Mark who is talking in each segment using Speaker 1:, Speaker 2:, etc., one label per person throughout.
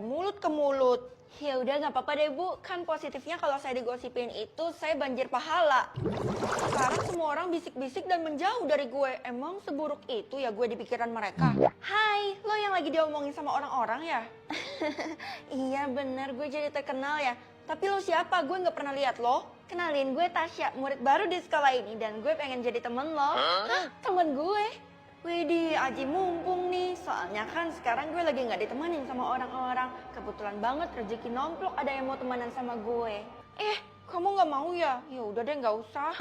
Speaker 1: mulut ke mulut. Ya udah nggak apa-apa deh Bu, kan positifnya kalau saya digosipin itu saya banjir pahala. Sekarang semua orang bisik-bisik dan menjauh dari gue. Emang seburuk itu ya gue di pikiran mereka? Hai, lo yang lagi diomongin sama orang-orang ya? Iya bener, gue jadi terkenal ya. Tapi lo siapa? Gue nggak pernah lihat lo. Kenalin, gue Tasya, murid baru di sekolah ini dan gue pengen jadi temen lo. Hah? Temen gue? Widih, aji mumpung nih. Soalnya kan sekarang gue lagi nggak ditemenin sama orang-orang. Kebetulan banget rezeki nomplok ada yang mau temenan sama gue. Kamu nggak mau ya? Ya udah deh nggak usah.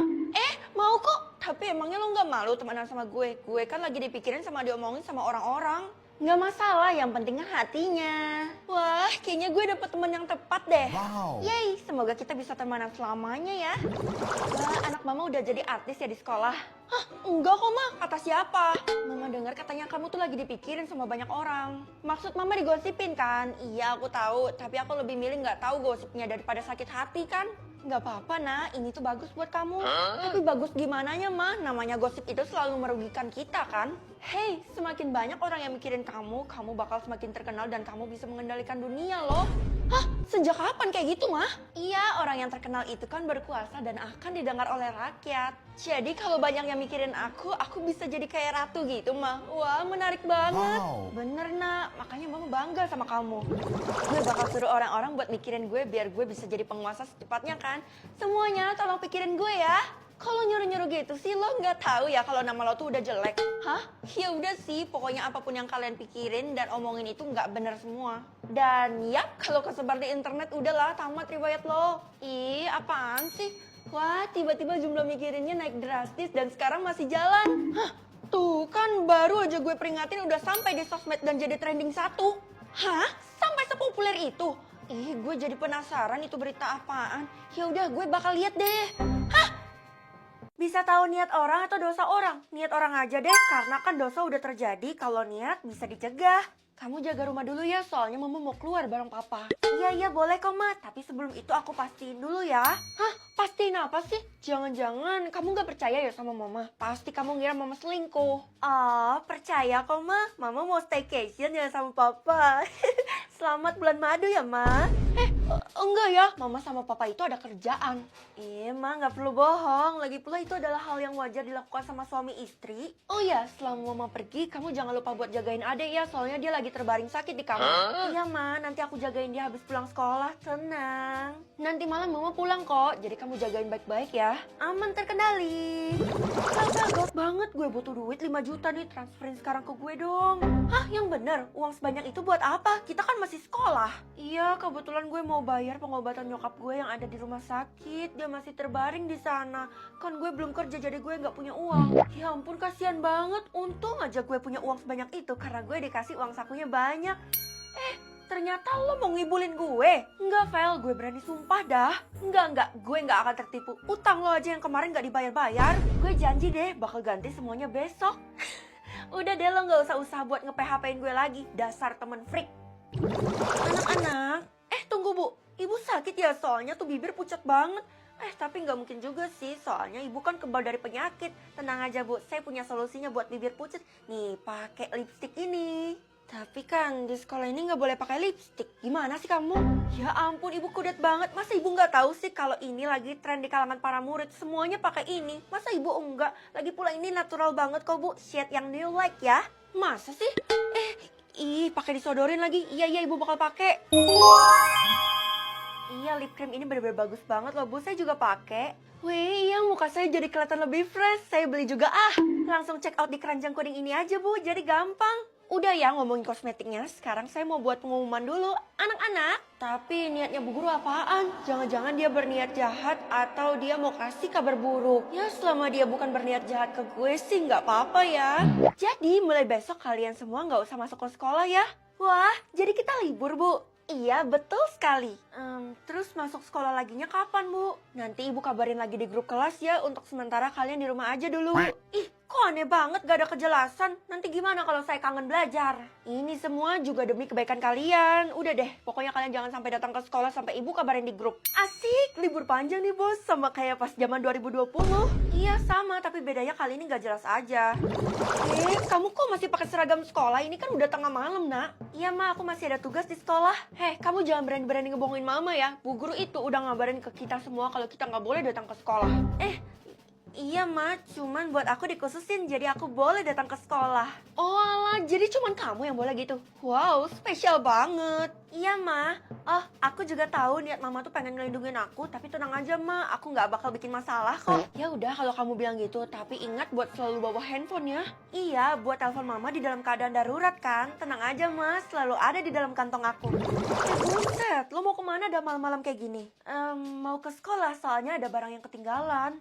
Speaker 1: Mau kok. Tapi emangnya lo nggak malu temenan sama gue? Gue kan lagi dipikirin sama diomongin sama orang-orang. Nggak masalah, yang pentingnya hatinya. Wah, kayaknya gue dapet temen yang tepat deh.
Speaker 2: Wow.
Speaker 1: Yeay, semoga kita bisa temenan selamanya ya. Wah, anak mama udah jadi artis ya di sekolah. Hah, enggak kok Ma, kata siapa? Mama dengar katanya kamu tuh lagi dipikirin sama banyak orang. Maksud mama digosipin kan? Iya aku tahu, tapi aku lebih milih nggak tahu gosipnya daripada sakit hati kan? Nggak apa-apa nak, ini tuh bagus buat kamu. Tapi bagus gimananya Ma, namanya gosip itu selalu merugikan kita kan? Hei, semakin banyak orang yang mikirin kamu bakal semakin terkenal dan kamu bisa mengendalikan dunia loh. Hah? Sejak kapan kayak gitu Mah? Iya, orang yang terkenal itu kan berkuasa dan akan didengar oleh rakyat. Jadi kalau banyak yang mikirin aku bisa jadi kayak ratu gitu Mah. Wah, menarik banget.
Speaker 2: Wow.
Speaker 1: Bener nak, makanya mama bangga sama kamu. Gue bakal suruh orang-orang buat mikirin gue biar gue bisa jadi penguasa secepatnya kan. Semuanya tolong pikirin gue ya. Kalau nyuruh-nyuruh gitu sih lo nggak tahu ya kalau nama lo tuh udah jelek. Hah? Ya udah sih, pokoknya apapun yang kalian pikirin dan omongin itu nggak bener semua. Dan yap, kalau kesebar di internet udahlah tamat riwayat lo. Ih, apaan sih? Wah, tiba-tiba jumlah mikirinnya naik drastis dan sekarang masih jalan. Hah? Tuh kan baru aja gue peringatin udah sampai di sosmed dan jadi trending 1. Hah? Sampai sepopuler itu? Ih, gue jadi penasaran itu berita apaan. Ya udah, gue bakal lihat deh. Hah? Bisa tahu niat orang atau dosa orang? Niat orang aja deh, karena kan dosa udah terjadi, kalau niat bisa dicegah. Kamu jaga rumah dulu ya, soalnya mama mau keluar bareng papa. Iya, boleh kok Ma, tapi sebelum itu aku pastiin dulu ya. Hah? Pastiin apa sih? Jangan-jangan kamu gak percaya ya sama mama? Pasti kamu ngira mama selingkuh. Oh, percaya kok Ma, mama mau staycation ya sama papa. Selamat bulan madu ya Ma. Enggak ya, mama sama papa itu ada kerjaan. Ma, gak perlu bohong. Lagi pula itu adalah hal yang wajar dilakukan sama suami istri. Oh ya, selama mama pergi, kamu jangan lupa buat jagain adek ya. Soalnya dia lagi terbaring sakit di kamar. Iya Ma, nanti aku jagain dia habis pulang sekolah. Tenang. Nanti malam mama pulang kok, jadi kamu jagain baik-baik ya. Aman terkendali. Gawat banget, gue butuh duit 5 juta nih. Transferin sekarang ke gue dong. Hah, yang bener? Uang sebanyak itu buat apa? Kita kan masih sekolah. Iya, kebetulan gue mau bayar pengobatan nyokap gue yang ada di rumah sakit. Dia masih terbaring di sana. Kan gue belum kerja jadi gue nggak punya uang. Ya ampun, kasihan banget. Untung aja gue punya uang sebanyak itu karena gue dikasih uang sakunya banyak. Ternyata lo mau ngibulin gue. Enggak, Vel, gue berani sumpah dah. Enggak, gue nggak akan tertipu. Utang lo aja yang kemarin nggak dibayar-bayar. Gue janji deh bakal ganti semuanya besok. Udah deh, lo nggak usah buat nge-PHP-in gue lagi. Dasar temen freak. Anak-anak, tunggu Bu. Ibu sakit ya, soalnya tuh bibir pucat banget. Tapi nggak mungkin juga sih, soalnya ibu kan kebal dari penyakit. Tenang aja Bu, saya punya solusinya buat bibir pucat. Nih, pakai lipstik ini. Tapi kan di sekolah ini nggak boleh pakai lipstik. Gimana sih kamu? Ya ampun, ibu kudet banget. Masa ibu nggak tahu sih kalau ini lagi tren di kalangan para murid. Semuanya pakai ini. Masa ibu enggak? Lagi pula ini natural banget kok Bu. Shade yang do you like ya? Masa sih? Pakai disodorin lagi. Iya, ibu bakal pakai. Iya, lip cream ini bener-bener bagus banget loh Bu. Saya juga pakai. Wih, iya, muka saya jadi kelihatan lebih fresh. Saya beli juga Langsung check out di keranjang kuning ini aja Bu. Jadi gampang. Udah ya ngomongin kosmetiknya, sekarang saya mau buat pengumuman dulu. Anak-anak, tapi niatnya Bu Guru apaan? Jangan-jangan dia berniat jahat atau dia mau kasih kabar buruk? Ya selama dia bukan berniat jahat ke gue sih nggak apa-apa ya. Jadi mulai besok kalian semua nggak usah masuk ke sekolah ya. Wah, jadi kita libur Bu? Iya, betul sekali. Terus masuk sekolah laginya kapan Bu? Nanti Ibu kabarin lagi di grup kelas ya, untuk sementara kalian di rumah aja dulu. Ih, Kok aneh banget gak ada kejelasan? Nanti gimana kalau saya kangen belajar? Ini semua juga demi kebaikan kalian. Udah deh, pokoknya kalian jangan sampai datang ke sekolah sampai ibu kabarin di grup. Asik, libur panjang nih bos, sama kayak pas zaman 2020. Iya sama, tapi bedanya kali ini gak jelas aja. Kamu kok masih pakai seragam sekolah? Ini kan udah tengah malam, nak. Iya ma, aku masih ada tugas di sekolah. Kamu jangan berani-berani ngebohongin mama ya. Bu guru itu udah ngabarin ke kita semua kalau kita nggak boleh datang ke sekolah. Iya ma, cuman buat aku dikhususin jadi aku boleh datang ke sekolah. Oh alah, jadi cuman kamu yang boleh gitu? Wow, spesial banget. Iya ma, aku juga tahu niat mama tuh pengen ngelindungin aku, tapi tenang aja ma, aku nggak bakal bikin masalah kok. Ya udah kalau kamu bilang gitu, tapi ingat buat selalu bawa handphone ya. Iya, buat telepon mama di dalam keadaan darurat kan. Tenang aja ma, selalu ada di dalam kantong aku. Buset, lo mau kemana ada malam-malam kayak gini? Mau ke sekolah soalnya ada barang yang ketinggalan.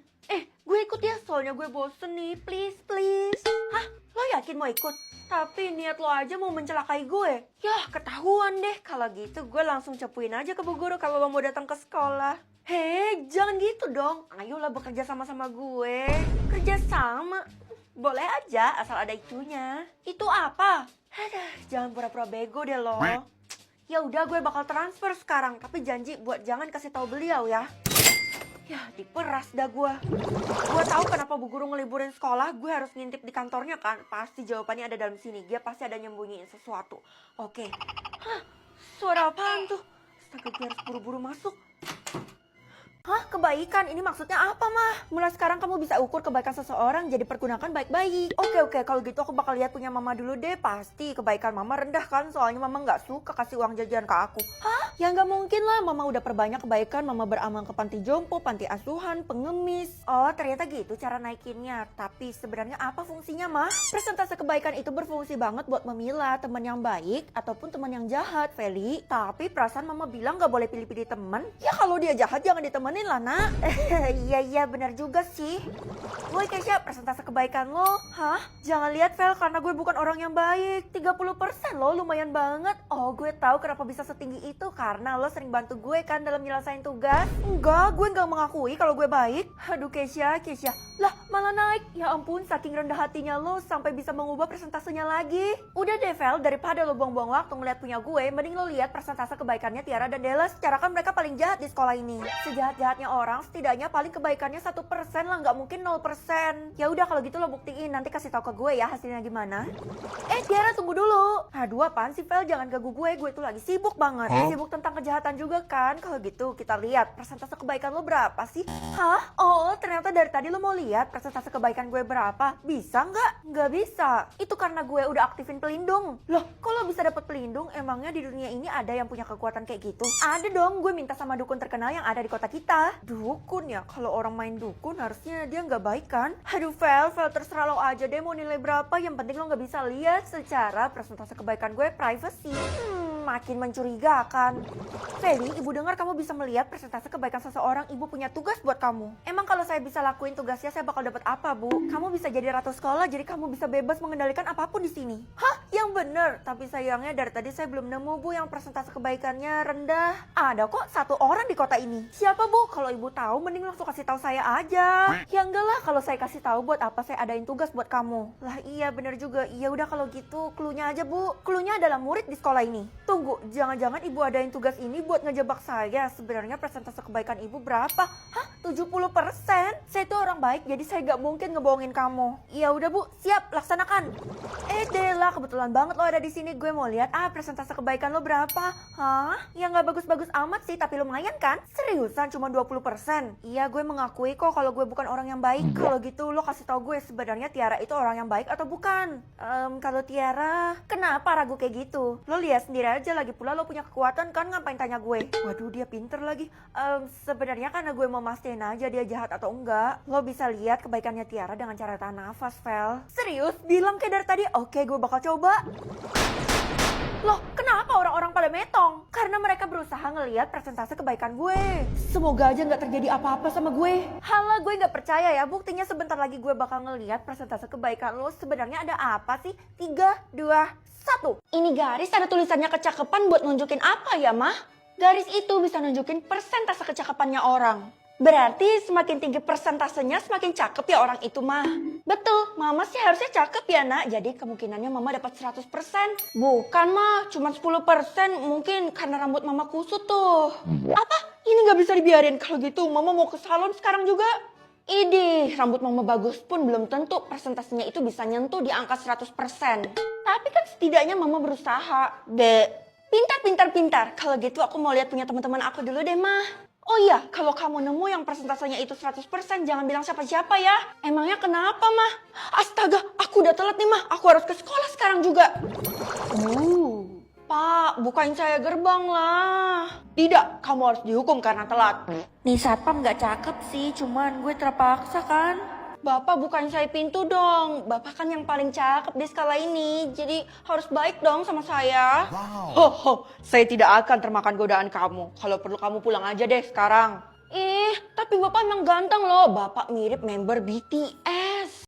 Speaker 1: Gue ikut ya, soalnya gue bosen nih, please. Hah, lo yakin mau ikut? Tapi niat lo aja mau mencelakai gue. Yah, ketahuan deh. Kalau gitu gue langsung cepuin aja ke bu guru kalau lo mau datang ke sekolah. Hei, jangan gitu dong. Ayolah bekerja sama-sama gue. Kerja sama? Boleh aja, asal ada itunya. Itu apa? Aduh, jangan pura-pura bego deh lo. Ya udah, gue bakal transfer sekarang. Tapi janji buat jangan kasih tahu beliau ya. Ya, diperas dah gue. Gue tahu kenapa bu guru ngeliburin sekolah. Gue harus ngintip di kantornya kan. Pasti jawabannya ada dalam sini. Dia pasti ada nyembunyiin sesuatu. Oke. Hah, suara apaan tuh? Astaga, gue harus buru-buru masuk. Hah, kebaikan? Ini maksudnya apa, mah? Mulai sekarang kamu bisa ukur kebaikan seseorang, jadi pergunakan baik-baik. Oke, kalau gitu aku bakal lihat punya mama dulu deh. Pasti kebaikan mama rendah kan, soalnya mama nggak suka kasih uang jajan ke aku. Hah? Ya nggak mungkin lah, mama udah perbanyak kebaikan. Mama beramal ke panti jompo, panti asuhan, pengemis. Oh, ternyata gitu cara naikinnya. Tapi sebenarnya apa fungsinya, mah? Persentase kebaikan itu berfungsi banget buat memilah teman yang baik ataupun teman yang jahat, Feli. Tapi perasaan mama bilang nggak boleh pilih-pilih teman. Ya kalau dia jahat jangan ditemenin lah, nak. Iya benar juga sih. Woi Kesha, persentase kebaikan lo. Hah? Jangan lihat Vel, karena gue bukan orang yang baik. 30% lo, lumayan banget. Oh, gue tahu kenapa bisa setinggi itu, karena lo sering bantu gue kan dalam nyelesain tugas. Enggak, gue nggak mengakui kalau gue baik. Aduh Kesha. Lah, malah naik. Ya ampun, saking rendah hatinya lo sampai bisa mengubah persentasenya lagi. Udah deh Vel, daripada lo buang-buang waktu ngeliat punya gue, mending lo lihat persentase kebaikannya Tiara dan Della. Secara kan mereka paling jahat di sekolah ini. Sejahat-jahatnya orang, setidaknya paling kebaikannya 1% lah, nggak mungkin 0%. Ya udah kalau gitu lo buktiin, nanti kasih tau ke gue ya hasilnya gimana. Tiara tunggu dulu. Aduh apaan sih Vel, jangan ganggu gue tuh lagi sibuk banget. Sibuk tentang kejahatan juga kan. Kalau gitu kita lihat persentase kebaikan lo berapa sih? Hah? Oh ternyata dari tadi lo mau lihat persentase kebaikan gue berapa. Bisa nggak? Nggak bisa. Itu karena gue udah aktifin pelindung. Loh kok lo bisa dapet pelindung? Emangnya di dunia ini ada yang punya kekuatan kayak gitu? Ada dong, gue minta sama dukun terkenal yang ada di kota kita. Dukun ya? Kalau orang main dukun harusnya dia nggak baik kan? Aduh Vel terserah lo aja deh mau nilai berapa. Yang penting lo nggak bisa lihat secara persentase kebaikan gue privacy. Makin mencurigakan. Feli, ibu dengar kamu bisa melihat persentase kebaikan seseorang. Ibu punya tugas buat kamu. Emang kalau saya bisa lakuin tugasnya, saya bakal dapat apa, Bu? Kamu bisa jadi ratu sekolah, jadi kamu bisa bebas mengendalikan apapun di sini. Hah? Yang bener. Tapi sayangnya dari tadi saya belum nemu, Bu, yang persentase kebaikannya rendah. Ada kok satu orang di kota ini. Siapa, Bu? Kalau ibu tahu, mending langsung kasih tahu saya aja. Ya enggak lah, kalau saya kasih tahu buat apa saya adain tugas buat kamu. Lah iya bener juga. Ya udah kalau gitu, cluenya aja, Bu. Cluenya adalah murid di sekolah ini. Tunggu, jangan-jangan ibu adain tugas ini buat ngejebak saya. Sebenarnya persentase kebaikan ibu berapa? Hah? 70%? Saya itu orang baik, jadi saya gak mungkin ngebohongin kamu. Ya udah Bu, siap, laksanakan. Della, kebetulan banget lo ada di sini. Gue mau lihat persentase kebaikan lo berapa. Hah? Ya gak bagus-bagus amat sih, tapi lumayan kan? Seriusan cuma 20%? Iya, gue mengakui kok kalau gue bukan orang yang baik. Kalau gitu lo kasih tau gue sebenarnya Tiara itu orang yang baik atau bukan? Kalau Tiara, kenapa ragu kayak gitu? Lo lihat sendiri aja, lagi pula lo punya kekuatan kan, ngapain tanya gue? Waduh, dia pinter lagi. Sebenarnya karena gue mau mastiin aja dia jahat atau enggak. Lo bisa lihat kebaikannya Tiara dengan cara tahan nafas, Vel. Serius? Bilang kayak dari tadi? Oke, gue bakal coba. Loh, kenapa orang-orang pada metong? Karena mereka berusaha ngelihat persentase kebaikan gue. Semoga aja nggak terjadi apa-apa sama gue. Halah, gue nggak percaya ya. Buktinya sebentar lagi gue bakal ngelihat persentase kebaikan lo. Sebenarnya ada apa sih? 3, 2, 1. Ini garis ada tulisannya kecakapan buat nunjukin apa ya, Mah? Garis itu bisa nunjukin persentase kecakapannya orang. Berarti semakin tinggi persentasenya semakin cakep ya orang itu mah. Betul, mama sih harusnya cakep ya nak. Jadi kemungkinannya mama dapat 100%. Bukan mah, cuma 10%. Mungkin karena rambut mama kusut tuh. Apa? Ini gak bisa dibiarin. Kalau gitu mama mau ke salon sekarang juga. Idih, rambut mama bagus pun belum tentu persentasenya itu bisa nyentuh di angka 100%. Tapi kan setidaknya mama berusaha. Pintar. Kalau gitu aku mau lihat punya teman-teman aku dulu deh, mah. Oh iya, kalau kamu nemu yang persentasenya itu 100%, jangan bilang siapa-siapa ya. Emangnya kenapa, mah? Astaga, aku udah telat nih, mah. Aku harus ke sekolah sekarang juga. Pak, bukain saya gerbang lah. Tidak, kamu harus dihukum karena telat. Nih satpam gak cakep sih, cuman gue terpaksa kan. Bapak bukain saya pintu dong. Bapak kan yang paling cakep di skala ini. Jadi harus baik dong sama saya. Wow. Saya tidak akan termakan godaan kamu. Kalau perlu kamu pulang aja deh sekarang. Tapi Bapak emang ganteng loh. Bapak mirip member BTS.